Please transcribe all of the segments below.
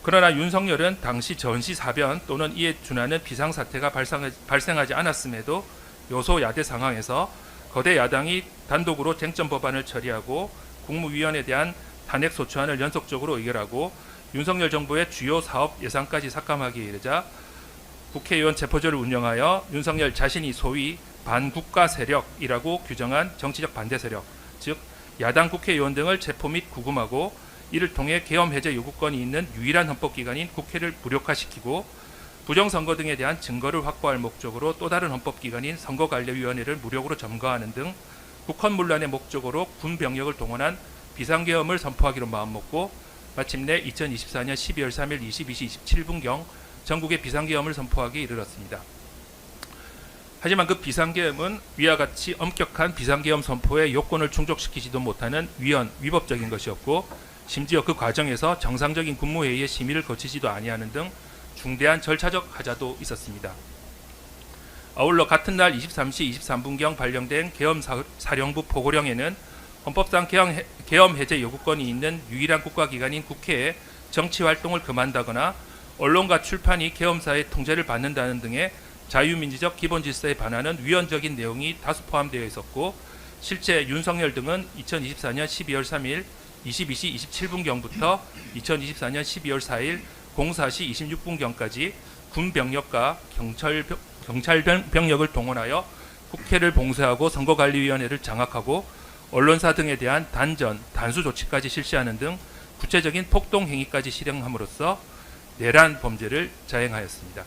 그러나 윤석열은 당시 전시사변 또는 이에 준하는 비상사태가 발생하지 않았음에도 요소야대 상황에서 거대 야당이 단독으로 쟁점 법안을 처리하고 국무위원에 대한 탄핵 소추안을 연속적으로 의결하고 윤석열 정부의 주요 사업 예산까지 삭감하기에 이르자 국회의원 체포조를 운영하여 윤석열 자신이 소위 반국가 세력이라고 규정한 정치적 반대 세력, 즉 야당 국회의원 등을 체포 및 구금하고 이를 통해 계엄 해제 요구권이 있는 유일한 헌법기관인 국회를 무력화시키고 부정선거 등에 대한 증거를 확보할 목적으로 또 다른 헌법기관인 선거관리위원회를 무력으로 점거하는 등 국헌문란의 목적으로 군 병력을 동원한 비상계엄을 선포하기로 마음먹고 마침내 2024년 12월 3일 22시 27분경 전국의 비상계엄을 선포하기에 이르렀습니다. 하지만 그 비상계엄은 위와 같이 엄격한 비상계엄 선포의 요건을 충족시키지도 못하는 위법적인 것이었고 심지어 그 과정에서 정상적인 국무회의의 심의를 거치지도 아니하는 등 중대한 절차적 하자도 있었습니다. 아울러 같은 날 23시 23분경 발령된 계엄사령부 보고령에는 헌법상 계엄 해제 요구권이 있는 유일한 국가기관인 국회에 정치활동을 금한다거나 언론과 출판이 계엄사의 통제를 받는다는 등의 자유민주적 기본질서에 반하는 위헌적인 내용이 다수 포함되어 있었고 실제 윤석열 등은 2024년 12월 3일 22시 27분경부터 2024년 12월 4일 04시 26분경까지 군 병력과 경찰 병력을 동원하여 국회를 봉쇄하고 선거관리위원회를 장악하고 언론사 등에 대한 단수 조치까지 실시하는 등 구체적인 폭동 행위까지 실행함으로써 내란 범죄를 자행하였습니다.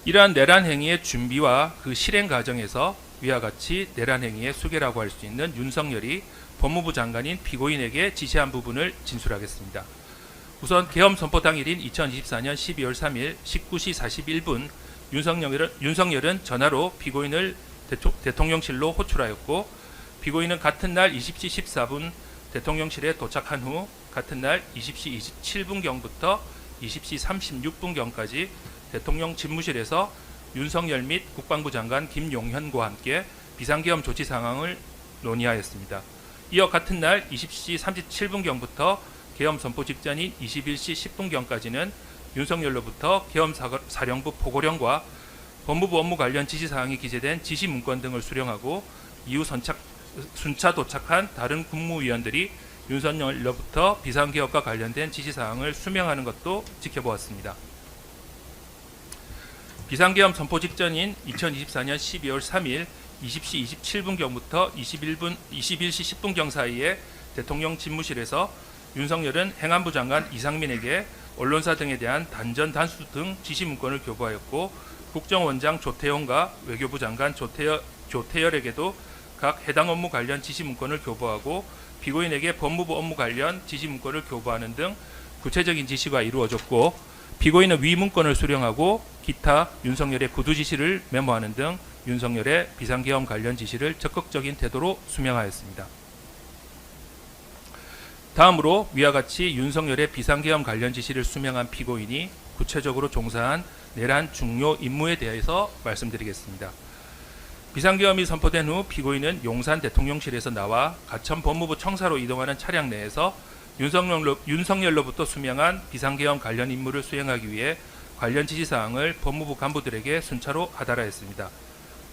이러한 내란 행위의 준비와 그 실행 과정에서 위와 같이 내란 행위의 수괴라고 할 수 있는 윤석열이 법무부 장관인 피고인에게 지시한 부분을 진술하겠습니다. 우선 계엄 선포 당일인 2024년 12월 3일 19시 41분 윤석열은 전화로 피고인을 대통령실로 호출하였고 피고인은 같은 날 20시 14분 대통령실에 도착한 후 같은 날 20시 27분경부터 20시 36분경까지 대통령 집무실에서 윤석열 및 국방부 장관 김용현과 함께 비상계엄 조치 상황을 논의하였습니다. 이어 같은 날 20시 37분경부터 계엄 선포 직전인 21시 10분경까지는 윤석열로부터 계엄사령부 보고령과 법무부 업무 관련 지시사항이 기재된 지시문건 등을 수령하고 이후 순차 도착한 다른 국무위원들이 윤석열로부터 비상계엄과 관련된 지시사항을 수명하는 것도 지켜보았습니다. 비상계엄 선포 직전인 2024년 12월 3일 20시 27분경부터 21시 10분경 사이에 대통령 집무실에서 윤석열은 행안부 장관 이상민에게 언론사 등에 대한 단수 등 지시문건을 교부하였고 국정원장 조태용과 외교부 장관 조태열에게도 각 해당 업무 관련 지시문건을 교부하고 피고인에게 법무부 업무 관련 지시문건을 교부하는 등 구체적인 지시가 이루어졌고 피고인은 위 문건을 수령하고 기타 윤석열의 구두 지시를 메모하는 등 윤석열의 비상계엄 관련 지시를 적극적인 태도로 수명하였습니다. 다음으로 위와 같이 윤석열의 비상계엄 관련 지시를 수명한 피고인이 구체적으로 종사한 내란 중요 임무에 대해서 말씀드리겠습니다. 비상계엄이 선포된 후 피고인은 용산 대통령실에서 나와 가천 법무부 청사로 이동하는 차량 내에서 윤석열로부터 수명한 비상계엄 관련 임무를 수행하기 위해 관련 지시사항을 법무부 간부들에게 순차로 하달하였습니다.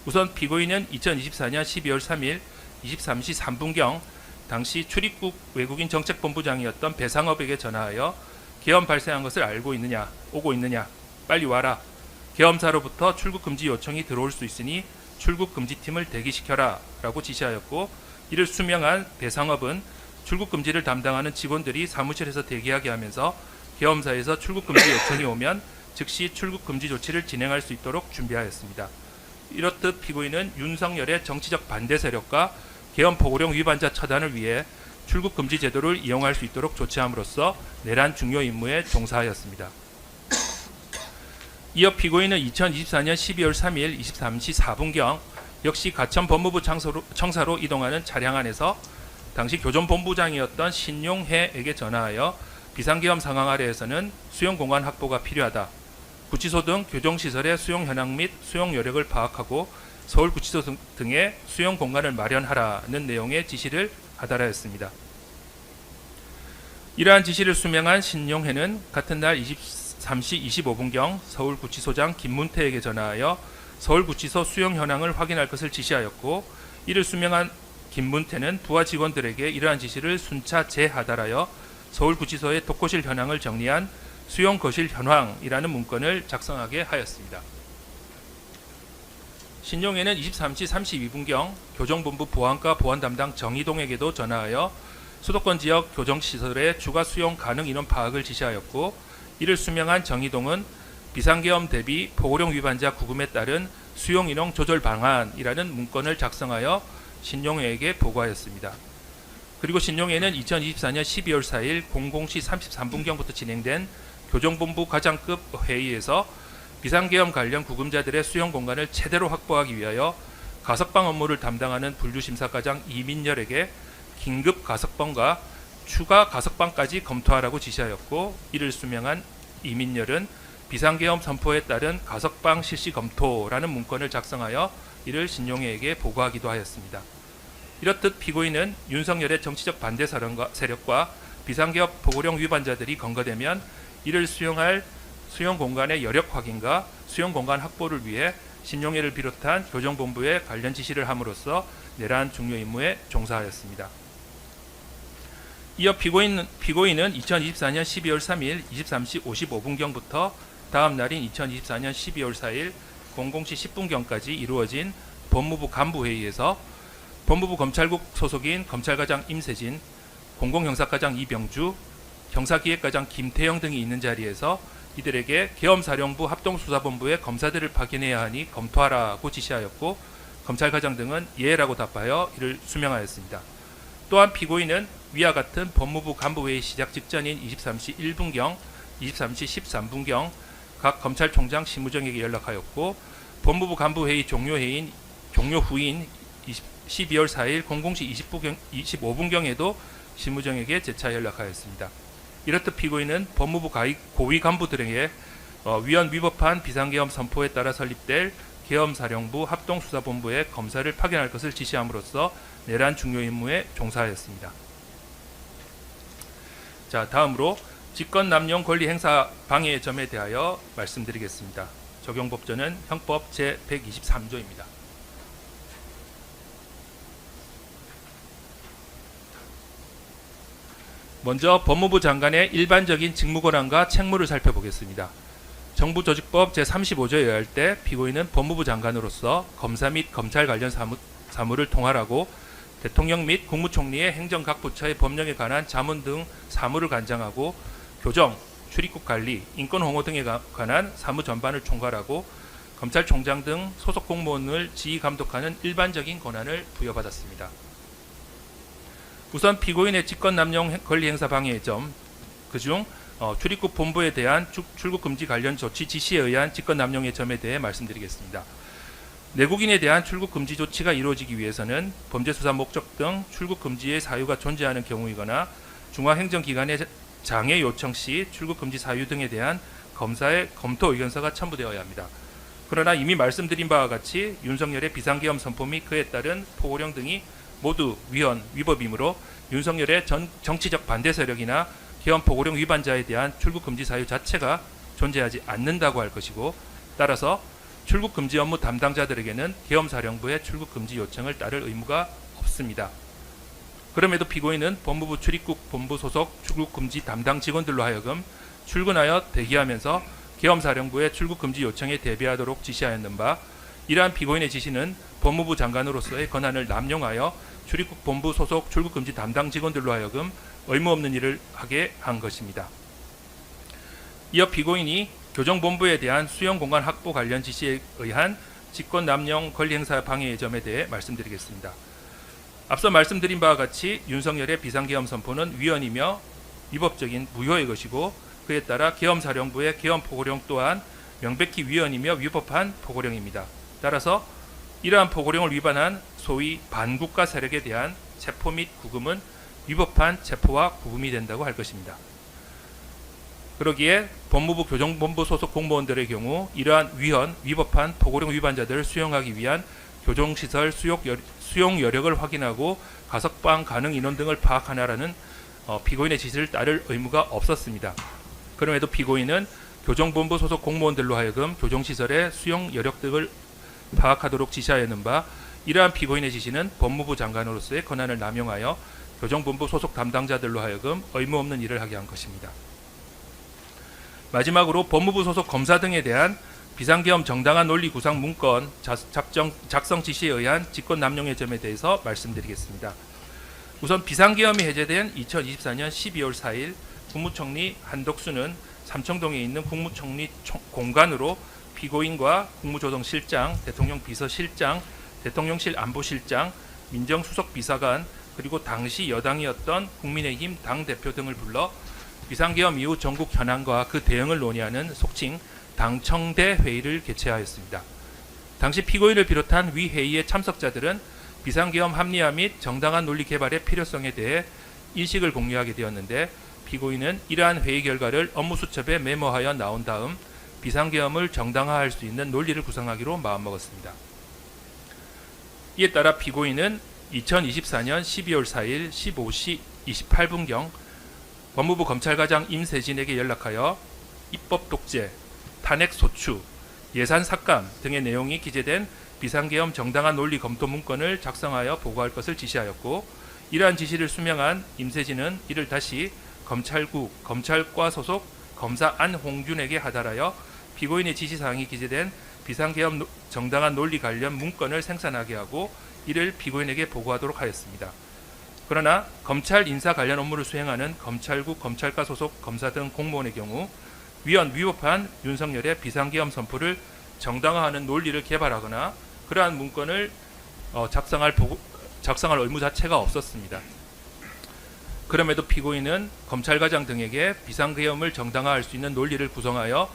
우선 피고인은 2024년 12월 3일 23시 3분경 당시 출입국 외국인 정책본부장이었던 배상업에게 전화하여 계엄 발생한 것을 알고 있느냐, 오고 있느냐, 빨리 와라. 계엄사로부터 출국 금지 요청이 들어올 수 있으니 출국 금지팀을 대기시켜라 라고 지시하였고 이를 수명한 배상업은 출국 금지를 담당하는 직원들이 사무실에서 대기하게 하면서 계엄사에서 출국 금지 요청이 오면 즉시 출국 금지 조치를 진행할 수 있도록 준비하였습니다. 이렇듯 피고인은 윤석열의 정치적 반대 세력과 계엄 보고령 위반자 처단을 위해 출국 금지 제도를 이용할 수 있도록 조치함으로써 내란 중요 임무에 종사하였습니다. 이어 피고인은 2024년 12월 3일 23시 4분경 역시 가천 법무부 청사로 이동하는 차량 안에서 당시 교전본부장이었던 신용해에게 전화하여 비상계엄 상황 아래에서는 수용공간 확보가 필요하다. 구치소 등 교정시설의 수용 현황 및 수용 여력을 파악하고 서울구치소 등의 수용 공간을 마련하라는 내용의 지시를 하달하였습니다. 이러한 지시를 수명한 신용회는 같은 날 23시 25분경 서울구치소장 김문태에게 전화하여 서울구치소 수용 현황을 확인할 것을 지시하였고, 이를 수명한 김문태는 부하 직원들에게 이러한 지시를 순차 재하달하여 서울구치소의 독거실 현황을 정리한 수용거실 현황이라는 문건을 작성하게 하였습니다. 신용회는 23시 32분경 교정본부 보안과 보안 담당 정희동에게도 전화하여 수도권 지역 교정시설의 추가 수용 가능 인원 파악을 지시하였고, 이를 수명한 정희동은 비상계엄 대비 포고령 위반자 구금에 따른 수용 인원 조절 방안이라는 문건을 작성하여 신용회에게 보고하였습니다. 그리고 신용회는 2024년 12월 4일 00시 33분경부터 진행된 교정본부 과장급 회의에서 비상계엄 관련 구금자들의 수용 공간을 최대로 확보하기 위하여 가석방 업무를 담당하는 분류심사과장 이민열에게 긴급 가석방과 추가 가석방까지 검토하라고 지시하였고, 이를 수명한 이민열은 비상계엄 선포에 따른 가석방 실시 검토라는 문건을 작성하여 이를 신용회에게 보고하기도 하였습니다. 이렇듯 피고인은 윤석열의 정치적 반대 세력과 비상계엄 포고령 위반자들이 검거되면 이를 수용할 수용 공간의 여력 확인과 수용 공간 확보를 위해 신용회를 비롯한 교정본부에 관련 지시를 함으로써 내란 중요 임무에 종사하였습니다. 이어 피고인은 2024년 12월 3일 23시 55분경부터 다음 날인 2024년 12월 4일 00시 10분경까지 이루어진 법무부 간부회의에서 법무부 검찰국 소속인 검찰과장 임세진, 공공형사과장 이병주, 형사기획과장 김태영 등이 있는 자리에서 이들에게 계엄사령부 합동수사본부에 검사들을 파견해야 하니 검토하라고 지시하였고, 검찰과장 등은 예라고 답하여 이를 수명하였습니다. 또한 피고인은 위와 같은 법무부 간부회의 시작 직전인 23시 1분경, 23시 13분경 각 검찰총장 실무정에게 연락하였고, 법무부 간부회의 종료 후인 12월 4일 00시 25분경에도 실무정에게 재차 연락하였습니다. 이렇듯 피고인은 법무부 고위 간부들에게 위헌 위법한 비상계엄 선포에 따라 설립될 계엄사령부 합동수사본부에 검사를 파견할 것을 지시함으로써 내란 중요 임무에 종사하였습니다. 자, 다음으로 직권남용 권리 행사 방해의 점에 대하여 말씀드리겠습니다. 적용법조는 형법 제123조입니다. 먼저 법무부 장관의 일반적인 직무권한과 책무를 살펴보겠습니다. 정부조직법 제35조에 의할 때 피고인은 법무부 장관으로서 검사 및 검찰 관련 사무를 통할하고 대통령 및 국무총리의 행정 각 부처의 법령에 관한 자문 등 사무를 관장하고 교정, 출입국 관리, 인권 홍보 등에 관한 사무 전반을 총괄하고 검찰총장 등 소속 공무원을 지휘 감독하는 일반적인 권한을 부여받았습니다. 우선 피고인의 직권남용 권리행사 방해의 점, 그중 출입국 본부에 대한 출국 금지 관련 조치 지시에 의한 직권남용의 점에 대해 말씀드리겠습니다. 내국인에 대한 출국 금지 조치가 이루어지기 위해서는 범죄수사 목적 등 출국 금지의 사유가 존재하는 경우이거나 중앙행정기관의 장애 요청 시 출국 금지 사유 등에 대한 검사의 검토 의견서가 첨부되어야 합니다. 그러나 이미 말씀드린 바와 같이 윤석열의 비상계엄 선포 및 그에 따른 포고령 등이 모두 위헌, 위법이므로 윤석열의 정치적 반대 세력이나 계엄 포고령 위반자에 대한 출국 금지 사유 자체가 존재하지 않는다고 할 것이고, 따라서 출국 금지 업무 담당자들에게는 계엄사령부의 출국 금지 요청을 따를 의무가 없습니다. 그럼에도 피고인은 법무부 출입국 본부 소속 출국 금지 담당 직원들로 하여금 출근하여 대기하면서 계엄사령부의 출국 금지 요청에 대비하도록 지시하였는 바, 이러한 피고인의 지시는 법무부 장관으로서의 권한을 남용하여 출입국 본부 소속 출국 금지 담당 직원들로 하여금 의무 없는 일을 하게 한 것입니다. 이어 피고인이 교정본부에 대한 수용 공간 확보 관련 지시에 의한 직권남용 권리행사 방해의 점에 대해 말씀드리겠습니다. 앞서 말씀드린 바와 같이 윤석열의 비상계엄 선포는 위헌이며 위법적인 무효의 것이고, 그에 따라 계엄사령부의 계엄 포고령 또한 명백히 위헌이며 위법한 포고령입니다. 따라서 이러한 포고령을 위반한 소위 반국가 세력에 대한 체포 및 구금은 위법한 체포와 구금이 된다고 할 것입니다. 그러기에 법무부 교정본부 소속 공무원들의 경우 이러한 위헌, 위법한 포고령 위반자들을 수용하기 위한 교정시설 수용 여력을 확인하고 가석방 가능 인원 등을 파악하라는 피고인의 지시를 따를 의무가 없었습니다. 그럼에도 피고인은 교정본부 소속 공무원들로 하여금 교정시설의 수용 여력 등을 파악하도록 지시하였는 바 이러한 피고인의 지시는 법무부 장관으로서의 권한을 남용하여 교정본부 소속 담당자들로 하여금 의무 없는 일을 하게 한 것입니다. 마지막으로 법무부 소속 검사 등에 대한 비상계엄 정당한 논리 구상 문건 작성 지시에 의한 직권 남용의 점에 대해서 말씀드리겠습니다. 우선 비상계엄이 해제된 2024년 12월 4일 국무총리 한덕수는 삼청동에 있는 국무총리 공관으로 피고인과 국무조정실장, 대통령 비서실장, 대통령실 안보실장, 민정수석비서관 그리고 당시 여당이었던 국민의힘 당대표 등을 불러 비상계엄 이후 전국 현안과 그 대응을 논의하는 속칭 당청대 회의를 개최하였습니다. 당시 피고인을 비롯한 위 회의의 참석자들은 비상계엄 합리화 및 정당한 논리 개발의 필요성에 대해 인식을 공유하게 되었는데 피고인은 이러한 회의 결과를 업무수첩에 메모하여 나온 다음 비상계엄을 정당화할 수 있는 논리를 구상하기로 마음먹었습니다. 이에 따라 피고인은 2024년 12월 4일 15시 28분경 법무부 검찰과장 임세진에게 연락하여 입법 독재, 탄핵 소추, 예산 삭감 등의 내용이 기재된 비상계엄 정당한 논리 검토 문건을 작성하여 보고할 것을 지시하였고 이러한 지시를 수명한 임세진은 이를 다시 검찰국, 검찰과 소속 검사 안홍준에게 하달하여 피고인의 지시사항이 기재된 비상계엄 정당한 논리 관련 문건을 생산하게 하고 이를 피고인에게 보고하도록 하였습니다. 그러나 검찰 인사 관련 업무를 수행하는 검찰국, 검찰과 소속 검사 등 공무원의 경우 위헌 위법한 윤석열의 비상계엄 선포를 정당화하는 논리를 개발하거나 그러한 문건을 작성할 의무 자체가 없었습니다. 그럼에도 피고인은 검찰과장 등에게 비상계엄을 정당화할 수 있는 논리를 구성하여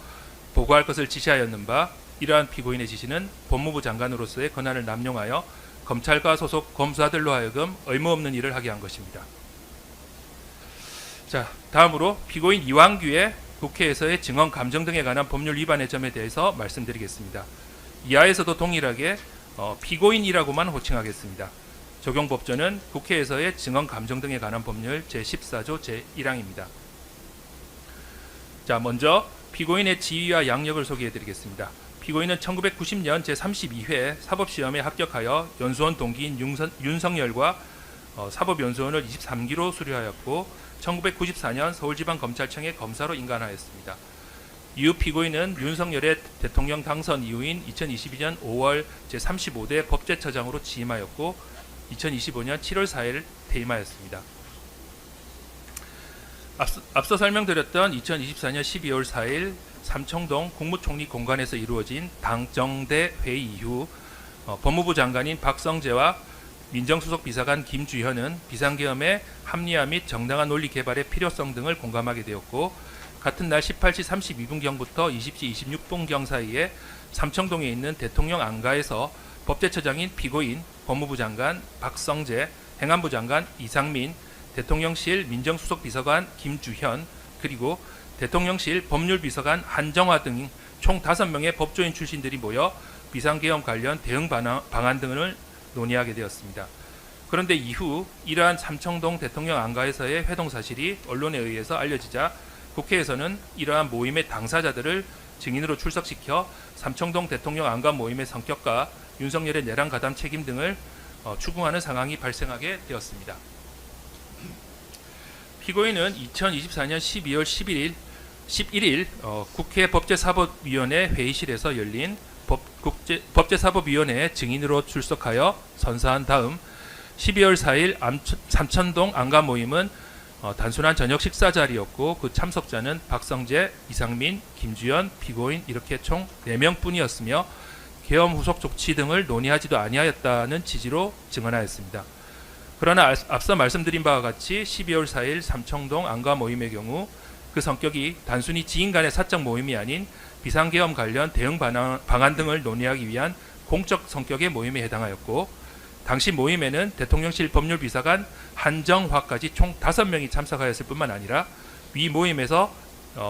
보고할 것을 지시하였는 바 이러한 피고인의 지시는 법무부 장관으로서의 권한을 남용하여 검찰과 소속 검사들로 하여금 의무 없는 일을 하게 한 것입니다. 자, 다음으로 피고인 이완규의 국회에서의 증언 감정 등에 관한 법률 위반의 점에 대해서 말씀드리겠습니다. 이하에서도 동일하게 피고인이라고만 호칭하겠습니다. 적용법조는 국회에서의 증언 감정 등에 관한 법률 제14조 제1항입니다. 자, 먼저 피고인의 지위와 양력을 소개해드리겠습니다. 피고인은 1990년 제32회 사법시험에 합격하여 연수원 동기인 윤석열과 사법연수원을 23기로 수료하였고 1994년 서울지방검찰청의 검사로 인간하였습니다. 이후 피고인은 윤석열의 대통령 당선 이후인 2022년 5월 제35대 법제처장으로 취임하였고 2025년 7월 4일 퇴임하였습니다. 앞서 설명드렸던 2024년 12월 4일 삼청동 국무총리 공관에서 이루어진 당정대 회의 이후 법무부 장관인 박성재와 민정수석 비서관 김주현은 비상계엄의 합리화 및 정당한 논리 개발의 필요성 등을 공감하게 되었고 같은 날 18시 32분경부터 20시 26분경 사이에 삼청동에 있는 대통령 안가에서 법제처장인 피고인, 법무부 장관 박성재, 행안부 장관 이상민, 대통령실 민정수석 비서관 김주현, 그리고 대통령실 법률비서관 한정화 등 총 5명의 법조인 출신들이 모여 비상계엄 관련 대응 방안 등을 논의하게 되었습니다. 그런데 이후 이러한 삼청동 대통령 안가에서의 회동 사실이 언론에 의해서 알려지자 국회에서는 이러한 모임의 당사자들을 증인으로 출석시켜 삼청동 대통령 안가 모임의 성격과 윤석열의 내란 가담 책임 등을 추궁하는 상황이 발생하게 되었습니다. 피고인은 2024년 12월 11일 국회 법제사법위원회 회의실에서 열린 법제사법위원회 증인으로 출석하여 선서한 다음 12월 4일 삼천동 안가 모임은 단순한 저녁 식사 자리였고 그 참석자는 박성재, 이상민, 김주현, 피고인 이렇게 총 4명뿐이었으며 계엄 후속 조치 등을 논의하지도 아니하였다는 취지로 증언하였습니다. 그러나 앞서 말씀드린 바와 같이 12월 4일 삼청동 안가 모임의 경우 그 성격이 단순히 지인 간의 사적 모임이 아닌 비상계엄 관련 대응 방안 등을 논의하기 위한 공적 성격의 모임에 해당하였고 당시 모임에는 대통령실 법률비서관 한정화까지 총 5명이 참석하였을 뿐만 아니라 위 모임에서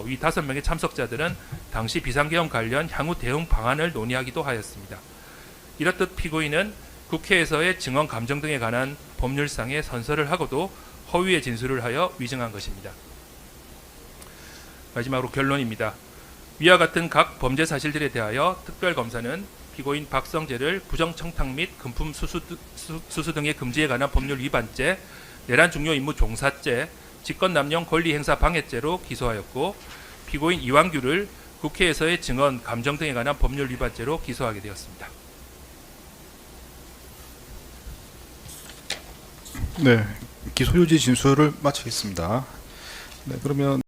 위 5명의 참석자들은 당시 비상계엄 관련 향후 대응 방안을 논의하기도 하였습니다. 이렇듯 피고인은 국회에서의 증언 감정 등에 관한 법률상의 선서를 하고도 허위의 진술을 하여 위증한 것입니다. 마지막으로 결론입니다. 위와 같은 각 범죄 사실들에 대하여 특별검사는 피고인 박성재를 부정청탁 및 금품 수수 등의 금지에 관한 법률 위반죄, 내란 중요 임무 종사죄, 직권남용 권리행사 방해죄로 기소하였고, 피고인 이완규를 국회에서의 증언, 감정 등에 관한 법률 위반죄로 기소하게 되었습니다. 네, 기소유지 진술을 마치겠습니다. 네, 그러면